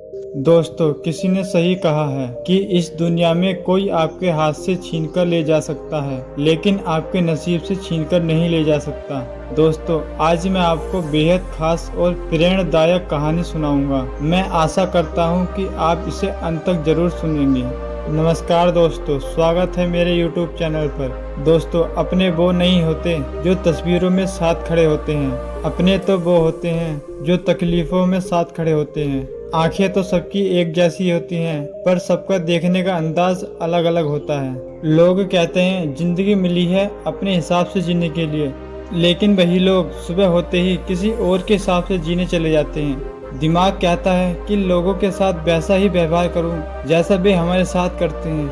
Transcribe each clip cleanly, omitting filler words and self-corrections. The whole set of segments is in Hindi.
दोस्तों, किसी ने सही कहा है कि इस दुनिया में कोई आपके हाथ से छीनकर ले जा सकता है, लेकिन आपके नसीब से छीनकर नहीं ले जा सकता। दोस्तों, आज मैं आपको बेहद खास और प्रेरणादायक कहानी सुनाऊंगा। मैं आशा करता हूं कि आप इसे अंत तक जरूर सुनेंगे। नमस्कार दोस्तों, स्वागत है मेरे YouTube चैनल पर। दोस्तों, अपने वो नहीं होते जो तस्वीरों में साथ खड़े होते हैं, अपने तो वो होते हैं जो तकलीफों में साथ खड़े होते हैं। आंखें तो सबकी एक जैसी होती हैं, पर सबका देखने का अंदाज अलग अलग होता है। लोग कहते हैं जिंदगी मिली है अपने हिसाब से जीने के लिए, लेकिन वही लोग सुबह होते ही किसी और के हिसाब से जीने चले जाते हैं। दिमाग कहता है कि लोगों के साथ वैसा ही व्यवहार करूं जैसा वे हमारे साथ करते हैं,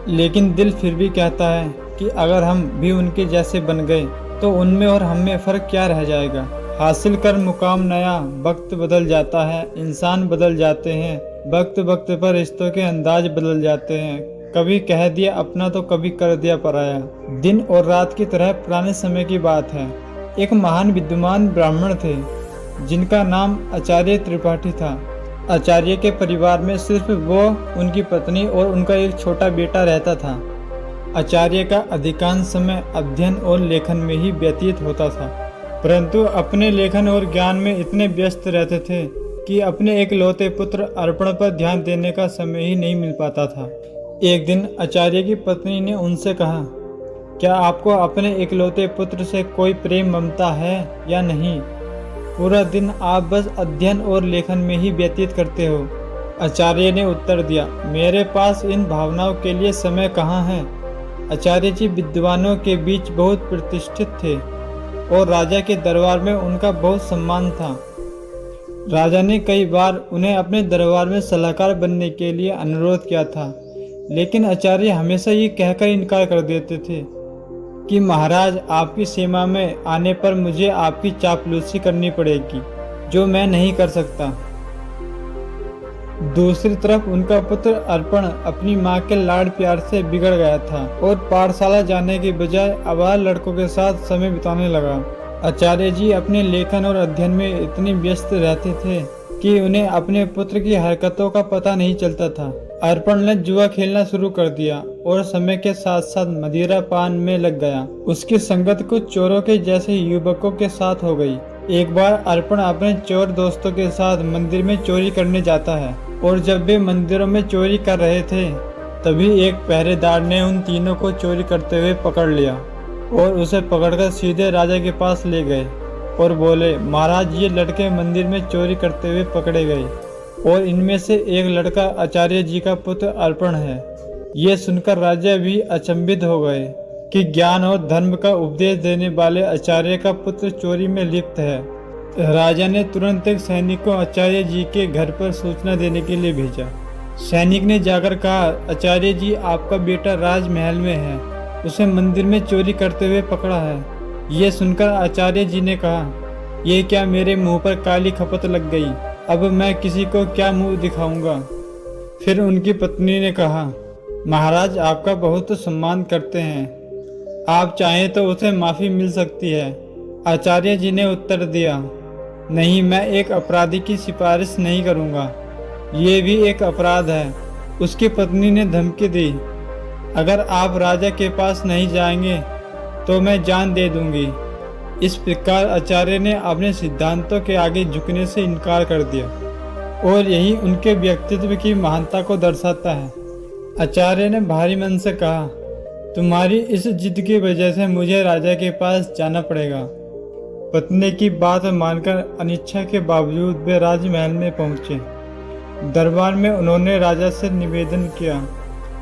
लेकिन दिल फिर भी कहता है कि अगर हम भी उनके जैसे बन गए तो उनमें और हम में फ़र्क क्या रह जाएगा। हासिल कर मुकाम नया, वक्त बदल जाता है, इंसान बदल जाते हैं, वक्त वक्त पर रिश्तों के अंदाज बदल जाते हैं। कभी कह दिया अपना तो कभी कर दिया पराया। दिन और रात की तरह पुराने समय की बात है। एक महान विद्वान ब्राह्मण थे जिनका नाम आचार्य त्रिपाठी था। आचार्य के परिवार में सिर्फ वो, उनकी पत्नी और उनका एक छोटा बेटा रहता था। आचार्य का अधिकांश समय अध्ययन और लेखन में ही व्यतीत होता था, परंतु अपने लेखन और ज्ञान में इतने व्यस्त रहते थे कि अपने एकलौते पुत्र अर्पण पर ध्यान देने का समय ही नहीं मिल पाता था। एक दिन आचार्य की पत्नी ने उनसे कहा, क्या आपको अपने एकलौते पुत्र से कोई प्रेम ममता है या नहीं? पूरा दिन आप बस अध्ययन और लेखन में ही व्यतीत करते हो। आचार्य ने उत्तर दिया, मेरे पास इन भावनाओं के लिए समय कहाँ है। आचार्य जी विद्वानों के बीच बहुत प्रतिष्ठित थे और राजा के दरबार में उनका बहुत सम्मान था। राजा ने कई बार उन्हें अपने दरबार में सलाहकार बनने के लिए अनुरोध किया था, लेकिन आचार्य हमेशा ये कहकर इनकार कर देते थे कि महाराज, आपकी सीमा में आने पर मुझे आपकी चापलूसी करनी पड़ेगी, जो मैं नहीं कर सकता। दूसरी तरफ उनका पुत्र अर्पण अपनी माँ के लाड़ प्यार से बिगड़ गया था और पाठशाला जाने के बजाय आवारा लड़कों के साथ समय बिताने लगा। आचार्य जी अपने लेखन और अध्ययन में इतने व्यस्त रहते थे कि उन्हें अपने पुत्र की हरकतों का पता नहीं चलता था। अर्पण ने जुआ खेलना शुरू कर दिया और समय के साथ साथ मदिरा पान में लग गया। उसकी संगत कुछ चोरों के जैसे युवकों के साथ हो गई। एक बार अर्पण अपने चोर दोस्तों के साथ मंदिर में चोरी करने जाता है और जब वे मंदिरों में चोरी कर रहे थे तभी एक पहरेदार ने उन तीनों को चोरी करते हुए पकड़ लिया और उसे पकड़कर सीधे राजा के पास ले गए और बोले, महाराज, ये लड़के मंदिर में चोरी करते हुए पकड़े गए और इनमें से एक लड़का आचार्य जी का पुत्र अर्पण है। ये सुनकर राजा भी अचंभित हो गए कि ज्ञान और धर्म का उपदेश देने वाले आचार्य का पुत्र चोरी में लिप्त है। राजा ने तुरंत एक सैनिक को आचार्य जी के घर पर सूचना देने के लिए भेजा। सैनिक ने जाकर कहा, आचार्य जी, आपका बेटा राजमहल में है, उसे मंदिर में चोरी करते हुए पकड़ा है। ये सुनकर आचार्य जी ने कहा, ये क्या, मेरे मुंह पर काली खपत लग गई, अब मैं किसी को क्या मुंह दिखाऊंगा। फिर उनकी पत्नी ने कहा, महाराज, आपका बहुत सम्मान करते हैं, आप चाहें तो उसे माफ़ी मिल सकती है। आचार्य जी ने उत्तर दिया, नहीं, मैं एक अपराधी की सिफारिश नहीं करूंगा, ये भी एक अपराध है। उसकी पत्नी ने धमकी दी, अगर आप राजा के पास नहीं जाएंगे तो मैं जान दे दूंगी। इस प्रकार आचार्य ने अपने सिद्धांतों के आगे झुकने से इनकार कर दिया और यही उनके व्यक्तित्व की महानता को दर्शाता है। आचार्य ने भारी मन से कहा, तुम्हारी इस जिद की वजह से मुझे राजा के पास जाना पड़ेगा। पत्नी की बात मानकर अनिच्छा के बावजूद वे राजमहल में पहुंचे। दरबार में उन्होंने राजा से निवेदन किया,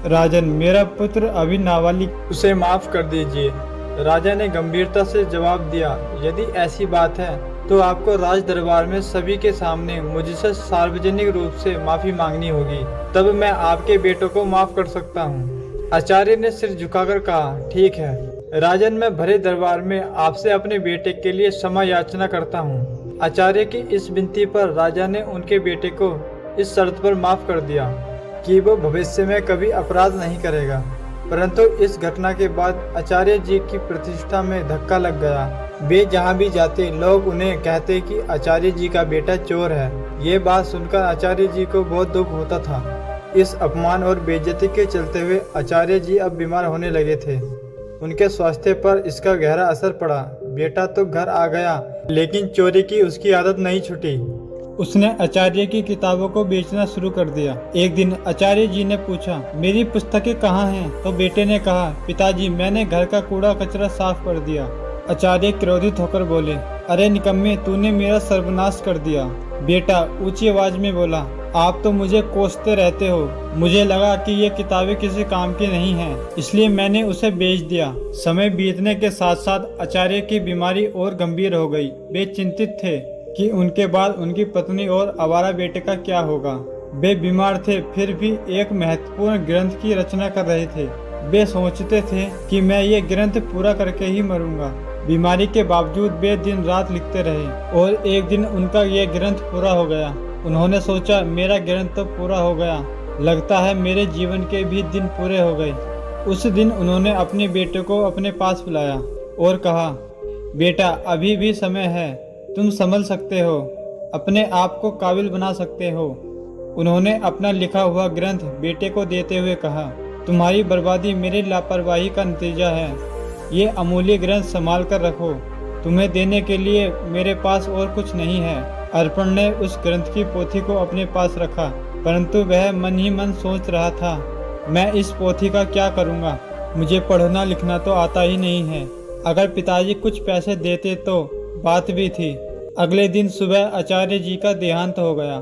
राजन, मेरा पुत्र अभी नाबालिग, उसे माफ कर दीजिए। राजा ने गंभीरता से जवाब दिया, यदि ऐसी बात है तो आपको राज दरबार में सभी के सामने मुझसे सार्वजनिक रूप से माफी मांगनी होगी, तब मैं आपके बेटों को माफ कर सकता हूँ। आचार्य ने सिर झुकाकर कहा, ठीक है राजन, मैं भरे दरबार में आपसे अपने बेटे के लिए क्षमा याचना करता हूँ। आचार्य की इस विनती पर राजा ने उनके बेटे को इस शर्त पर माफ कर दिया कि वो भविष्य में कभी अपराध नहीं करेगा। परंतु इस घटना के बाद आचार्य जी की प्रतिष्ठा में धक्का लग गया वे जहाँ भी जाते लोग उन्हें कहते कि आचार्य जी का बेटा चोर है। ये बात सुनकर आचार्य जी को बहुत दुख होता था। इस अपमान और बेइज्जती के चलते हुए आचार्य जी अब बीमार होने लगे थे। उनके स्वास्थ्य पर इसका गहरा असर पड़ा। बेटा तो घर आ गया, लेकिन चोरी की उसकी आदत नहीं छूटी। उसने आचार्य की किताबों को बेचना शुरू कर दिया। एक दिन आचार्य जी ने पूछा, मेरी पुस्तकें कहाँ हैं? तो बेटे ने कहा, पिताजी मैंने घर का कूड़ा कचरा साफ कर दिया। आचार्य क्रोधित होकर बोले, अरे निकम्मे, तूने मेरा सर्वनाश कर दिया। बेटा ऊंची आवाज में बोला, आप तो मुझे कोसते रहते हो। मुझे लगा कि ये किताबें किसी काम की नहीं हैं, इसलिए मैंने उसे बेच दिया। समय बीतने के साथ साथ आचार्य की बीमारी और गंभीर हो गई। वे चिंतित थे कि उनके बाद उनकी पत्नी और आवारा बेटे का क्या होगा। वे बीमार थे, फिर भी एक महत्वपूर्ण ग्रंथ की रचना कर रहे थे। वे सोचते थे कि मैं ये ग्रंथ पूरा करके ही मरूंगा। बीमारी के बावजूद वे दिन रात लिखते रहे और एक दिन उनका ये ग्रंथ पूरा हो गया। उन्होंने सोचा, मेरा ग्रंथ तो पूरा हो गया, लगता है मेरे जीवन के भी दिन पूरे हो गए। उस दिन उन्होंने अपने बेटे को अपने पास बुलाया और कहा, बेटा अभी भी समय है, तुम संभल सकते हो, अपने आप को काबिल बना सकते हो। उन्होंने अपना लिखा हुआ ग्रंथ बेटे को देते हुए कहा, तुम्हारी बर्बादी मेरी लापरवाही का नतीजा है। ये अमूल्य ग्रंथ संभाल कर रखो, तुम्हें देने के लिए मेरे पास और कुछ नहीं है। अर्पण ने उस ग्रंथ की पोथी को अपने पास रखा, परंतु वह मन ही मन सोच रहा था, मैं इस पोथी का क्या करूँगा? मुझे पढ़ना लिखना तो आता ही नहीं है। अगर पिताजी कुछ पैसे देते तो बात भी थी। अगले दिन सुबह आचार्य जी का देहांत हो गया।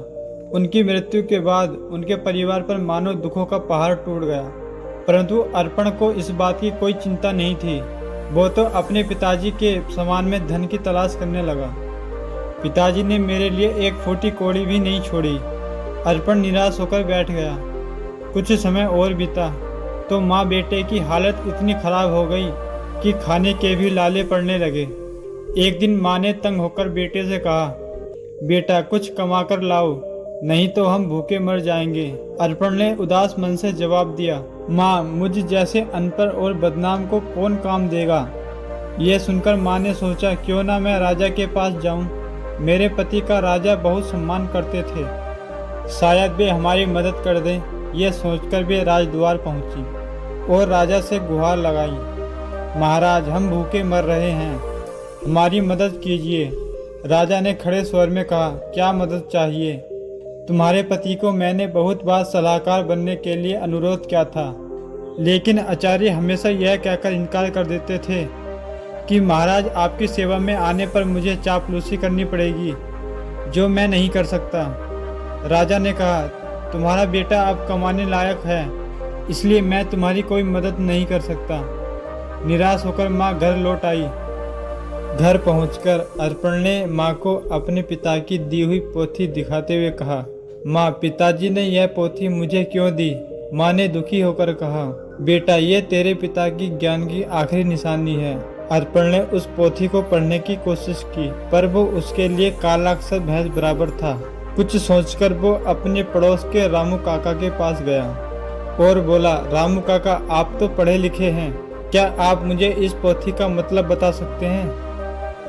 उनकी मृत्यु के बाद उनके परिवार पर मानो दुखों का पहाड़ टूट गया, परंतु अर्पण को इस बात की कोई चिंता नहीं थी। वो तो अपने पिताजी के सामान में धन की तलाश करने लगा। पिताजी ने मेरे लिए एक फूटी कौड़ी भी नहीं छोड़ी। अर्पण निराश होकर बैठ गया। कुछ समय और बीता तो माँ बेटे की हालत इतनी खराब हो गई कि खाने के भी लाले पड़ने लगे। एक दिन माँ ने तंग होकर बेटे से कहा, बेटा कुछ कमा कर लाओ, नहीं तो हम भूखे मर जाएंगे। अर्पण ने उदास मन से जवाब दिया, माँ मुझ जैसे अनपढ़ और बदनाम को कौन काम देगा। यह सुनकर माँ ने सोचा, क्यों ना मैं राजा के पास जाऊं। मेरे पति का राजा बहुत सम्मान करते थे, शायद वे हमारी मदद कर दें। यह सोचकर वे राजद्वार पहुंची और राजा से गुहार लगाई, महाराज हम भूखे मर रहे हैं, हमारी मदद कीजिए। राजा ने खड़े स्वर में कहा, क्या मदद चाहिए? तुम्हारे पति को मैंने बहुत बार सलाहकार बनने के लिए अनुरोध किया था, लेकिन आचार्य हमेशा यह कहकर इनकार कर देते थे कि महाराज आपकी सेवा में आने पर मुझे चापलूसी करनी पड़ेगी, जो मैं नहीं कर सकता। राजा ने कहा, तुम्हारा बेटा अब कमाने लायक है, इसलिए मैं तुम्हारी कोई मदद नहीं कर सकता। निराश होकर माँ घर लौट आई। घर पहुंचकर अर्पण ने माँ को अपने पिता की दी हुई पोथी दिखाते हुए कहा, माँ पिताजी ने यह पोथी मुझे क्यों दी? माँ ने दुखी होकर कहा, बेटा ये तेरे पिता की ज्ञान की आखिरी निशानी है। अर्पण ने उस पोथी को पढ़ने की कोशिश की, पर वो उसके लिए काला अक्षर भैंस बराबर था। कुछ सोचकर वो अपने पड़ोस के रामू काका के पास गया और बोला, रामू काका आप तो पढ़े लिखे हैं, क्या आप मुझे इस पोथी का मतलब बता सकते हैं?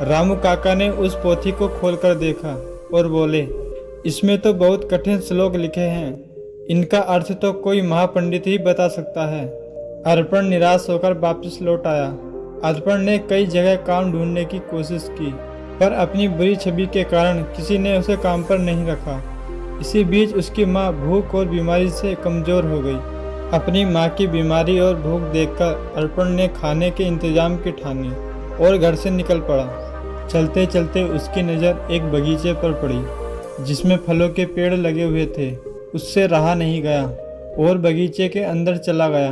रामू काका ने उस पोथी को खोलकर देखा और बोले, इसमें तो बहुत कठिन श्लोक लिखे हैं, इनका अर्थ तो कोई महापंडित ही बता सकता है। अर्पण निराश होकर वापस लौट आया। अर्पण ने कई जगह काम ढूंढने की कोशिश की, पर अपनी बुरी छवि के कारण किसी ने उसे काम पर नहीं रखा। इसी बीच उसकी माँ भूख और बीमारी से कमजोर हो गई। अपनी माँ की बीमारी और भूख देखकर अर्पण ने खाने के इंतजाम की ठानी और घर से निकल पड़ा। चलते चलते उसकी नज़र एक बगीचे पर पड़ी जिसमें फलों के पेड़ लगे हुए थे। उससे रहा नहीं गया और बगीचे के अंदर चला गया।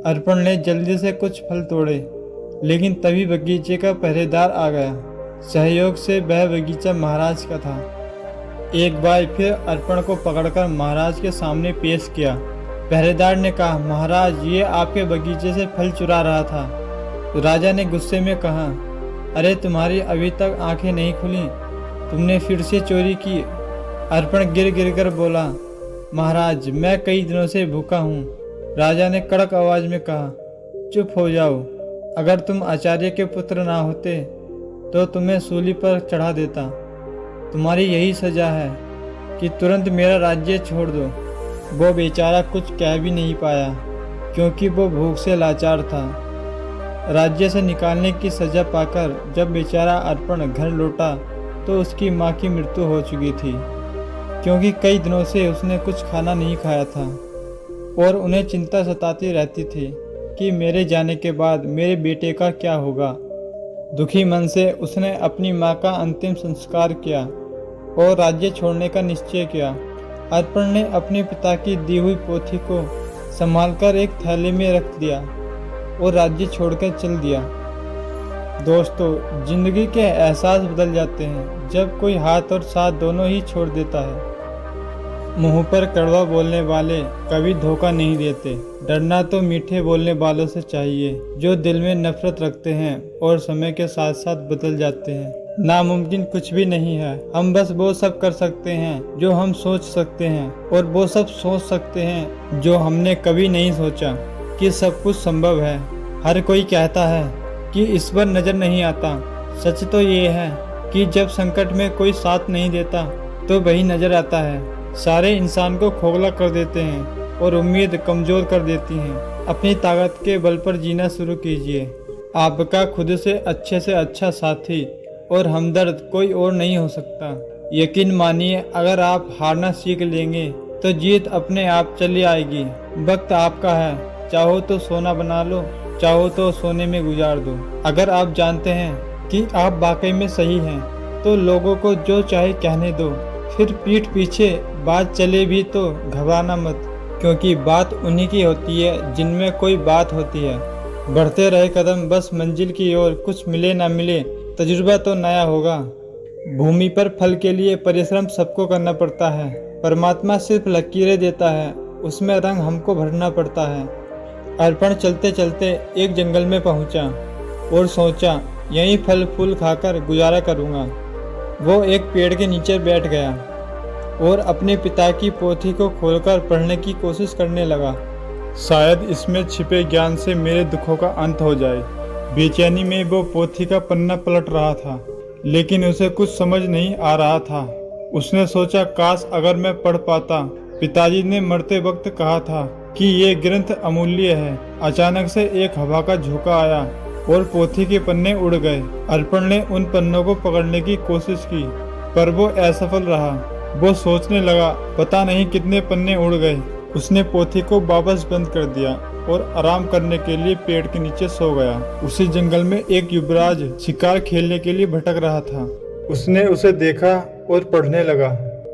अर्पण ने जल्दी से कुछ फल तोड़े, लेकिन तभी बगीचे का पहरेदार आ गया। सहयोग से वह बगीचा महाराज का था। एक बार फिर अर्पण को पकड़कर महाराज के सामने पेश किया। पहरेदार ने कहा, महाराज ये आपके बगीचे से फल चुरा रहा था। राजा ने गुस्से में कहा, अरे तुम्हारी अभी तक आंखें नहीं खुली, तुमने फिर से चोरी की। अर्पण गिर गिर कर बोला, महाराज मैं कई दिनों से भूखा हूँ। राजा ने कड़क आवाज में कहा, चुप हो जाओ। अगर तुम आचार्य के पुत्र ना होते तो तुम्हें सूली पर चढ़ा देता। तुम्हारी यही सजा है कि तुरंत मेरा राज्य छोड़ दो। वो बेचारा कुछ कह भी नहीं पाया क्योंकि वो भूख से लाचार था। राज्य से निकालने की सजा पाकर जब बेचारा अर्पण घर लौटा तो उसकी माँ की मृत्यु हो चुकी थी, क्योंकि कई दिनों से उसने कुछ खाना नहीं खाया था और उन्हें चिंता सताती रहती थी कि मेरे जाने के बाद मेरे बेटे का क्या होगा। दुखी मन से उसने अपनी माँ का अंतिम संस्कार किया और राज्य छोड़ने का निश्चय किया। अर्पण ने अपने पिता की दी हुई पोथी को संभालकर एक थैले में रख दिया और राज्य छोड़कर चल दिया। दोस्तों, जिंदगी के एहसास बदल जाते हैं जब कोई हाथ और साथ दोनों ही छोड़ देता है। मुंह पर कड़वा बोलने वाले कभी धोखा नहीं देते। डरना तो मीठे बोलने वालों से चाहिए जो दिल में नफरत रखते हैं और समय के साथ साथ बदल जाते हैं। नामुमकिन कुछ भी नहीं है। हम बस वो सब कर सकते हैं जो हम सोच सकते हैं और वो सब सोच सकते हैं जो हमने कभी नहीं सोचा कि सब कुछ संभव है। हर कोई कहता है कि ईश्वर नजर नहीं आता। सच तो ये है कि जब संकट में कोई साथ नहीं देता तो वही नजर आता है। सारे इंसान को खोखला कर देते हैं और उम्मीद कमजोर कर देती हैं। अपनी ताकत के बल पर जीना शुरू कीजिए। आपका खुद से अच्छा साथी और हमदर्द कोई और नहीं हो सकता। यकीन मानिए, अगर आप हारना सीख लेंगे तो जीत अपने आप चली आएगी। वक्त आपका है, चाहो तो सोना बना लो, चाहो तो सोने में गुजार दो। अगर आप जानते हैं कि आप वाकई में सही हैं तो लोगों को जो चाहे कहने दो। फिर पीठ पीछे बात चले भी तो घबराना मत, क्योंकि बात उन्हीं की होती है जिनमें कोई बात होती है। बढ़ते रहे कदम बस मंजिल की ओर, कुछ मिले ना मिले तजुर्बा तो नया होगा। भूमि पर फल के लिए परिश्रम सबको करना पड़ता है। परमात्मा सिर्फ लकीरें देता है, उसमें रंग हमको भरना पड़ता है। अर्पण चलते चलते एक जंगल में पहुंचा और सोचा यहीं फल फूल खाकर गुजारा करूंगा। वो एक पेड़ के नीचे बैठ गया और अपने पिता की पोथी को खोलकर पढ़ने की कोशिश करने लगा। शायद इसमें छिपे ज्ञान से मेरे दुखों का अंत हो जाए। बेचैनी में वो पोथी का पन्ना पलट रहा था, लेकिन उसे कुछ समझ नहीं आ रहा था। उसने सोचा, काश अगर मैं पढ़ पाता। पिताजी ने मरते वक्त कहा था कि ये ग्रंथ अमूल्य है। अचानक से एक हवा का झोंका आया और पोथी के पन्ने उड़ गए। अर्पण ने उन पन्नों को पकड़ने की कोशिश की, पर वो असफल रहा। वो सोचने लगा, पता नहीं कितने पन्ने उड़ गए। उसने पोथी को वापस बंद कर दिया और आराम करने के लिए पेड़ के नीचे सो गया। उसी जंगल में एक युवराज शिकार खेलने के लिए भटक रहा था। उसने उसे देखा और पढ़ने लगा।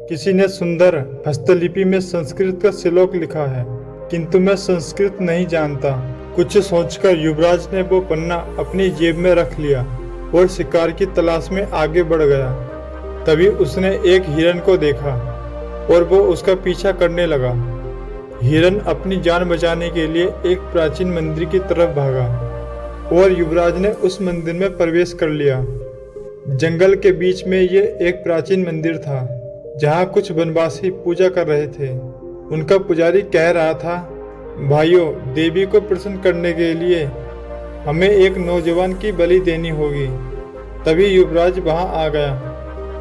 किसी ने सुंदर हस्तलिपि में संस्कृत का श्लोक लिखा है, किंतु मैं संस्कृत नहीं जानता। कुछ सोचकर युवराज ने वो पन्ना अपनी जेब में रख लिया और शिकार की तलाश में आगे बढ़ गया। तभी उसने एक हिरन को देखा और वो उसका पीछा करने लगा। हिरन अपनी जान बचाने के लिए एक प्राचीन मंदिर की तरफ भागा और युवराज ने उस मंदिर में प्रवेश कर लिया। जंगल के बीच में ये एक प्राचीन मंदिर था जहाँ कुछ वनवासी पूजा कर रहे थे। उनका पुजारी कह रहा था, भाइयों, देवी को प्रसन्न करने के लिए हमें एक नौजवान की बलि देनी होगी। तभी युवराज वहां आ गया।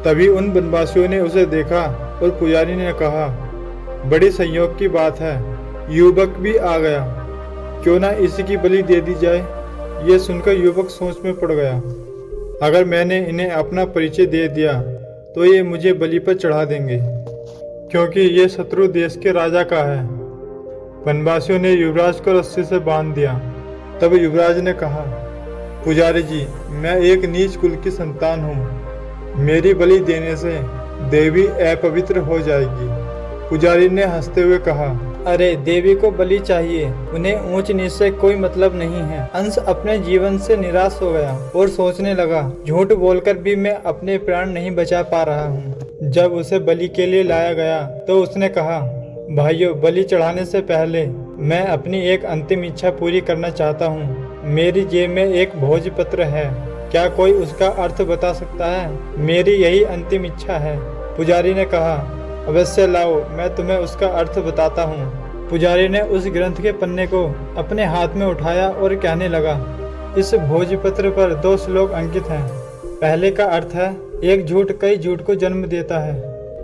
तभी उन वनवासियों ने उसे देखा और पुजारी ने कहा, बड़ी संयोग की बात है, युवक भी आ गया, क्यों ना इसी की बलि दे दी जाए। ये सुनकर युवक सोच में पड़ गया। अगर मैंने इन्हें अपना परिचय दे दिया तो ये मुझे बलि पर चढ़ा देंगे, क्योंकि ये शत्रु देश के राजा का है। वनवासियों ने युवराज को रस्सी से बांध दिया। तब युवराज ने कहा, पुजारी जी, मैं एक नीच कुल की संतान हूँ। मेरी बलि देने से देवी अपवित्र हो जाएगी। पुजारी ने हंसते हुए कहा, अरे, देवी को बलि चाहिए, उन्हें ऊंच नीच से कोई मतलब नहीं है। अंश अपने जीवन से निराश हो गया और सोचने लगा, झूठ बोलकर भी मैं अपने प्राण नहीं बचा पा रहा हूँ। जब उसे बलि के लिए लाया गया तो उसने कहा, भाइयों, बलि चढ़ाने से पहले मैं अपनी एक अंतिम इच्छा पूरी करना चाहता हूँ। मेरी जेब में एक भोजपत्र है, क्या कोई उसका अर्थ बता सकता है? मेरी यही अंतिम इच्छा है। पुजारी ने कहा, अवश्य लाओ, मैं तुम्हें उसका अर्थ बताता हूँ। पुजारी ने उस ग्रंथ के पन्ने को अपने हाथ में उठाया और कहने लगा, इस भोजपत्र पर 2 श्लोक अंकित हैं। पहले का अर्थ है एक झूठ कई झूठ को जन्म देता है।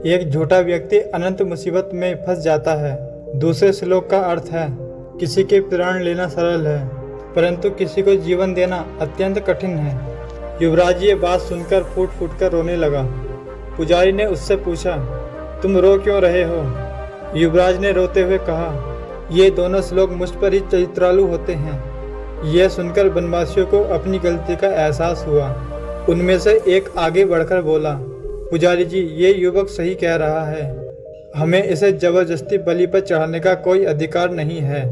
एक झूठा व्यक्ति अनंत मुसीबत में फंस जाता है। दूसरे श्लोक का अर्थ है किसी के प्राण लेना सरल है, परंतु किसी को जीवन देना अत्यंत कठिन है। युवराज ये बात सुनकर फूट फूट कर रोने लगा। पुजारी ने उससे पूछा, तुम रो क्यों रहे हो? युवराज ने रोते हुए कहा, ये दोनों श्लोक मुझ पर ही चरित्रालु होते हैं। यह सुनकर बनवासियों को अपनी गलती का एहसास हुआ। उनमें से एक आगे बढ़कर बोला, पुजारी जी, ये युवक सही कह रहा है। हमें इसे जबरदस्ती बलि पर चढ़ाने का कोई अधिकार नहीं है।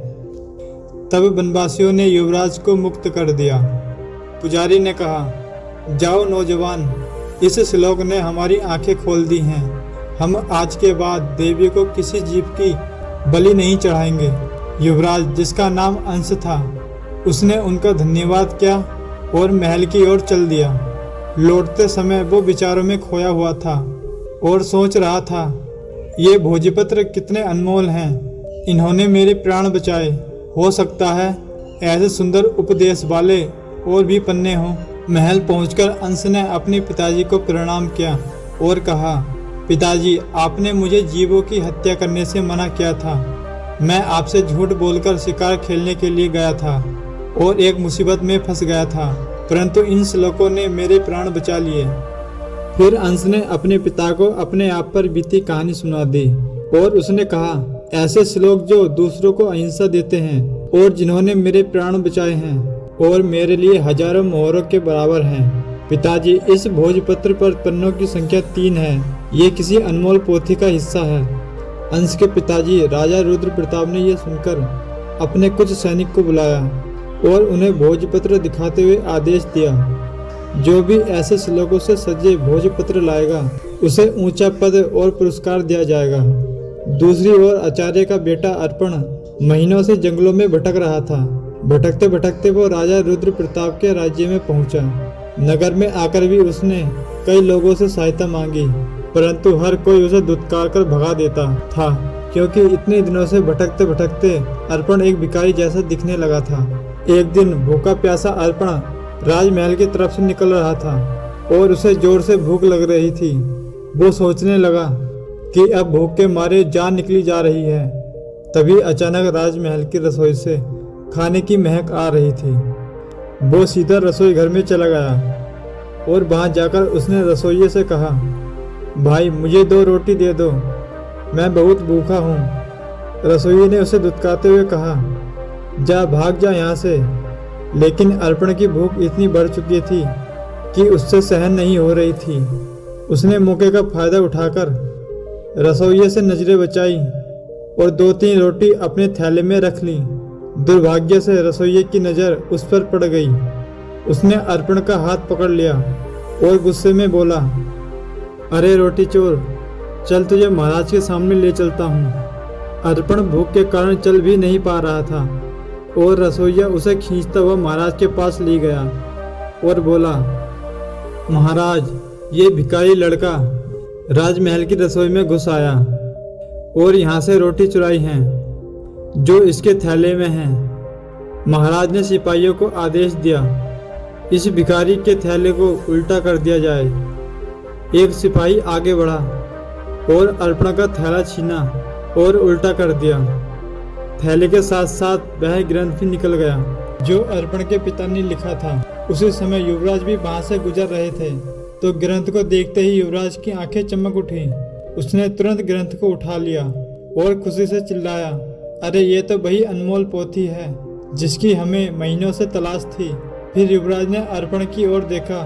तब बनवासियों ने युवराज को मुक्त कर दिया। पुजारी ने कहा, जाओ नौजवान, इस श्लोक ने हमारी आंखें खोल दी हैं। हम आज के बाद देवी को किसी जीव की बलि नहीं चढ़ाएंगे। युवराज, जिसका नाम अंश था, उसने उनका धन्यवाद किया और महल की ओर चल दिया। लौटते समय वो विचारों में खोया हुआ था और सोच रहा था, ये भोजपत्र कितने अनमोल हैं। इन्होंने मेरे प्राण बचाए। हो सकता है ऐसे सुंदर उपदेश वाले और भी पन्ने हों। महल पहुंचकर अंश ने अपने पिताजी को प्रणाम किया और कहा, पिताजी, आपने मुझे जीवों की हत्या करने से मना किया था। मैं आपसे झूठ बोलकर शिकार खेलने के लिए गया था और एक मुसीबत में फंस गया था, परंतु इन श्लोकों ने मेरे प्राण बचा लिए। फिर अंश ने अपने पिता को अपने आप पर बीती कहानी सुना दी और उसने कहा, ऐसे श्लोक जो दूसरों को अहिंसा देते हैं और जिन्होंने मेरे प्राण बचाए हैं और मेरे लिए हजारों मोहरों के बराबर हैं। पिताजी, इस भोजपत्र पर पन्नों की संख्या 3 है। ये किसी अनमोल पोथी का हिस्सा है। अंश के पिताजी राजा रुद्र प्रताप ने यह सुनकर अपने कुछ सैनिक को बुलाया और उन्हें भोजपत्र दिखाते हुए आदेश दिया, जो भी ऐसे श्लोकों से सजे भोजपत्र लाएगा उसे ऊंचा पद और पुरस्कार दिया जाएगा। दूसरी ओर आचार्य का बेटा अर्पण महीनों से जंगलों में भटक रहा था। भटकते भटकते वो राजा रुद्र प्रताप के राज्य में पहुंचा। नगर में आकर भी उसने कई लोगों से सहायता मांगी, परंतु हर कोई उसे धुतकार कर भगा देता था, क्योंकि इतने दिनों से भटकते भटकते अर्पण एक भिखारी जैसा दिखने लगा था। एक दिन भूखा प्यासा अर्पण राजमहल की तरफ से निकल रहा था और उसे जोर से भूख लग रही थी। वो सोचने लगा कि अब भूख के मारे जान निकली जा रही है। तभी अचानक राजमहल की रसोई से खाने की महक आ रही थी। वो सीधा रसोई घर में चला गया और वहां जाकर उसने रसोइये से कहा, भाई, मुझे 2 रोटी दे दो, मैं बहुत भूखा हूँ। रसोइये ने उसे धुतकारते हुए कहा, जा, भाग जा यहाँ से। लेकिन अर्पण की भूख इतनी बढ़ चुकी थी कि उससे सहन नहीं हो रही थी। उसने मौके का फायदा उठाकर रसोइये से नजरें बचाई और 2-3 रोटी अपने थैले में रख ली। दुर्भाग्य से रसोइये की नज़र उस पर पड़ गई। उसने अर्पण का हाथ पकड़ लिया और गुस्से में बोला, अरे रोटी चोर, चल तुझे महाराज के सामने ले चलता हूँ। अर्पण भूख के कारण चल भी नहीं पा रहा था और रसोइया उसे खींचता हुआ महाराज के पास ले गया और बोला, महाराज, ये भिखारी लड़का राजमहल की रसोई में घुस आया और यहाँ से रोटी चुराई हैं जो इसके थैले में हैं। महाराज ने सिपाहियों को आदेश दिया, इस भिखारी के थैले को उल्टा कर दिया जाए। एक सिपाही आगे बढ़ा और अर्पण का थैला छीना और उल्टा कर दिया। थैले के साथ साथ वह ग्रंथ भी निकल गया जो अर्पण के पिता ने लिखा था। उसी समय युवराज भी वहां से गुजर रहे थे, तो ग्रंथ को देखते ही युवराज की आंखें चमक उठी। उसने तुरंत ग्रंथ को उठा लिया और खुशी से चिल्लाया, अरे ये तो वही अनमोल पोथी है जिसकी हमें महीनों से तलाश थी। फिर युवराज ने अर्पण की ओर देखा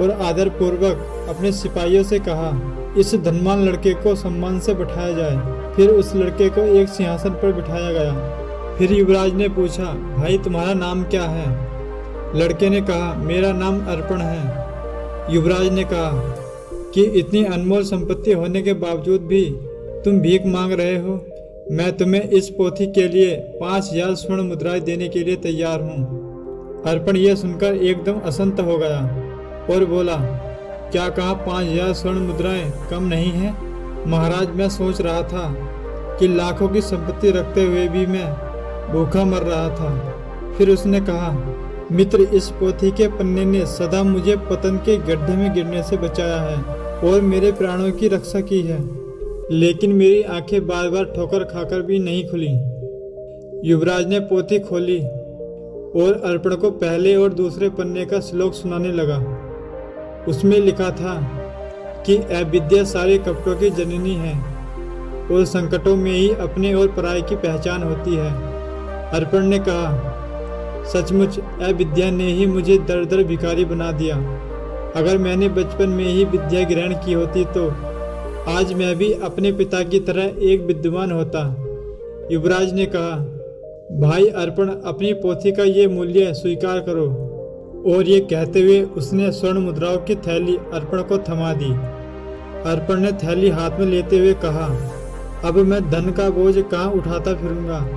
और आदर पूर्वक अपने सिपाहियों से कहा, इस धनवान लड़के को सम्मान से बैठाया जाए। फिर उस लड़के को एक सिंहासन पर बिठाया गया। फिर युवराज ने पूछा, भाई, तुम्हारा नाम क्या है? लड़के ने कहा, मेरा नाम अर्पण है। युवराज ने कहा कि इतनी अनमोल संपत्ति होने के बावजूद भी तुम भीख मांग रहे हो। मैं तुम्हें इस पोथी के लिए 5000 स्वर्ण मुद्राएं देने के लिए तैयार हूँ। अर्पण यह सुनकर एकदम असंत हो गया और बोला, क्या कहा 5000 स्वर्ण मुद्राएं कम नहीं है? महाराज, मैं सोच रहा था कि लाखों की संपत्ति रखते हुए भी मैं भूखा मर रहा था। फिर उसने कहा, मित्र, इस पोथी के पन्ने ने सदा मुझे पतन के गड्ढे में गिरने से बचाया है और मेरे प्राणों की रक्षा की है, लेकिन मेरी आंखें बार बार ठोकर खाकर भी नहीं खुली। युवराज ने पोथी खोली और अर्पण को पहले और दूसरे पन्ने का श्लोक सुनाने लगा। उसमें लिखा था कि अविद्या सारे कपटों की जननी है और संकटों में ही अपने और पराये की पहचान होती है। अर्पण ने कहा, सचमुच अविद्या ने ही मुझे दर दर भिखारी बना दिया। अगर मैंने बचपन में ही विद्या ग्रहण की होती तो आज मैं भी अपने पिता की तरह एक विद्वान होता। युवराज ने कहा, भाई अर्पण, अपनी पोथी का ये मूल्य स्वीकार करो। और ये कहते हुए उसने स्वर्ण मुद्राओं की थैली अर्पण को थमा दी। अर्पण ने थैली हाथ में लेते हुए कहा, अब मैं धन का बोझ कहाँ उठाता फिरूंगा।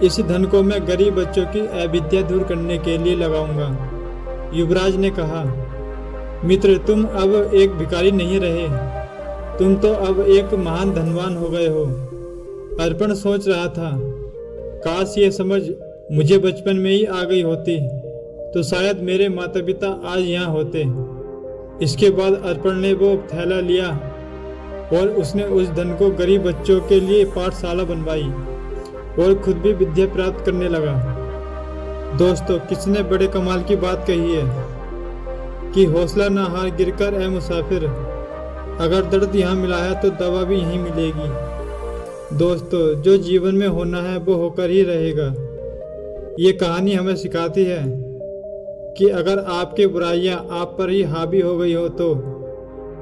इस धन को मैं गरीब बच्चों की अविद्या दूर करने के लिए लगाऊंगा। युवराज ने कहा, मित्र, तुम अब एक भिखारी नहीं रहे, तुम तो अब एक महान धनवान हो गए हो। अर्पण सोच रहा था, काश ये समझ मुझे बचपन में ही आ गई होती तो शायद मेरे माता पिता आज यहाँ होते। इसके बाद अर्पण ने वो थैला लिया और उसने उस धन को गरीब बच्चों के लिए पाठशाला बनवाई और खुद भी विद्या प्राप्त करने लगा। दोस्तों, किसने बड़े कमाल की बात कही है कि हौसला ना हार गिरकर ए मुसाफिर, अगर दर्द यहाँ मिला है तो दवा भी यहीं मिलेगी। दोस्तों, जो जीवन में होना है वो होकर ही रहेगा। ये कहानी हमें सिखाती है कि अगर आपकी बुराइयां आप पर ही हावी हो गई हो तो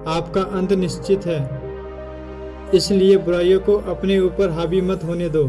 आपका अंत निश्चित है। इसलिए बुराइयों को अपने ऊपर हावी मत होने दो।